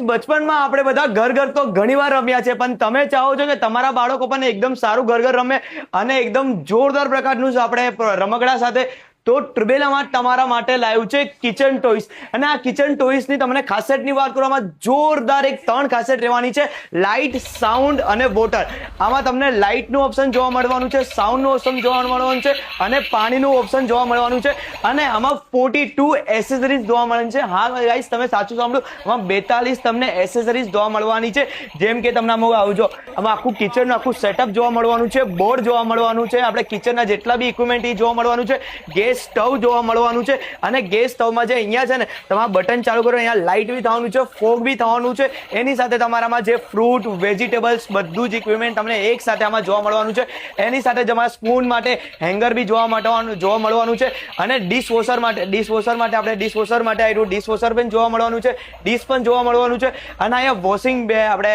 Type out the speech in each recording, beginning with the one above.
બચપનમાં આપણે બધા ઘર તો ઘણીવાર રમ્યા છે, પણ તમે ચાહો છો કે તમારા બાળકો પણ એકદમ સારું ઘર રમે અને એકદમ જોરદાર પ્રકારનું આપણે રમકડા સાથે, તો ટ્રુબેલામાં તમારા માટે લાવ્યું છે કિચન ટોયસ. અને આ કિચન ટોયસની તમને ખાસિયતની વાત કરવામાં જોરદાર એક 3 ખાસિયત રહેવાની છે: લાઇટ, સાઉન્ડ અને વોટર. આમાં તમને લાઇટનું ઓપ્શન જોવા મળવાનું છે, સાઉન્ડનું ઓપ્શન જોવા મળવાનું છે અને પાણીનું ઓપ્શન જોવા મળવાનું છે. અને આમાં 42 એસેસરીઝ જોવા મળે છે. હા ગાઈસ, તમે સાચું સાંભળ્યું, આમાં 42 તમને એસેસરીઝ જોવા મળવાની છે. જેમ કે તમને આમાં આવજો, આમાં આખું કિચનનું આખું સેટઅપ જોવા મળવાનું છે, બોર્ડ જોવા મળવાનું છે, આપણે કિચનના જેટલા બી ઇક્વિપમેન્ટ એ જોવા મળવાનું છે, ગેસ સ્ટવ જોવા મળવાનું છે. અને ગેસ સ્ટવમાં જે અહીંયા છે ને, તમારે બટન ચાલુ કરો, અહીંયા લાઇટ બી થવાનું છે, ફોગ બી થવાનું છે. એની સાથે તમારામાં જે ફ્રૂટ, વેજીટેબલ્સ બધું જ ઇક્વિપમેન્ટ તમને એક સાથે આમાં જોવા મળવાનું છે. એની સાથે તમારા સ્પૂન માટે હેંગર બી જોવા મળવાનું છે. અને ડિશવોશર માટે આપણે ડિશવોશર માટે આવ્યું, ડિશવોશર પણ જોવા મળવાનું છે, ડીશ પણ જોવા મળવાનું છે. અને અહીંયા વોશિંગ આપણે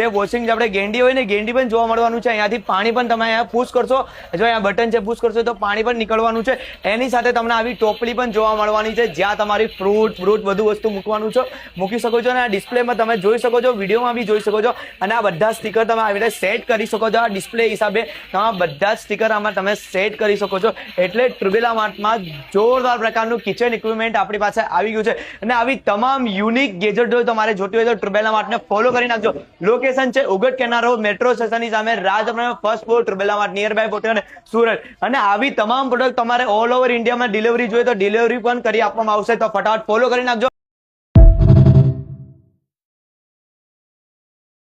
જે વોશિંગ આપણે ગેંડી હોય ને, ગેંડી પણ જોવા મળવાનું છે. અહીંયાથી પાણી પણ તમે અહીંયા પુશ કરશો, જો અહીંયા બટન છે પુશ કરશો તો પાણી પણ નીકળવાનું છે. એની સાથે તમને આવી ટોપલી પણ જોવા મળવાની છે, જ્યાં તમારી ફ્રૂટ બધું વસ્તુ મૂકી શકો છો. અને આ ડિસ્પ્લેમાં તમે જોઈ શકો છો, વિડીયોમાં બી જોઈ શકો છો. અને આ બધા સ્ટીકર તમે આવી રીતે સેટ કરી શકો છો. આ ડિસ્પ્લે હિસાબે તમે બધા જ સ્ટીકર આમાં તમે સેટ કરી શકો છો. એટલે ટ્રુબેલા માર્ટમાં જોરદાર પ્રકારનું કિચન ઇક્વિપમેન્ટ આપણી પાસે આવી ગયું છે. અને આવી તમામ યુનિક ગેજેટ જો તમારે જોતી હોય તો ટ્રુબેલા માર્ટને ફોલો કરી નાખજો. લોકેશન છે ઉગટ કેનારો મેટ્રો સ્ટેશનની સામે, રાજપુરા ફર્સ્ટ ફ્લોર, ટ્રુબેલા માર્ટ, નિયર બાય પોતે અને સુરત. અને આવી તમામ પ્રોડક્ટ તમારે ઓલ ઓવર ઇન્ડિયામાં ડિલિવરી જોઈએ તો ડિલિવરી પણ કરી આપવામાં આવશે. તો ફટાફટ ફોલો કરી નાખજો.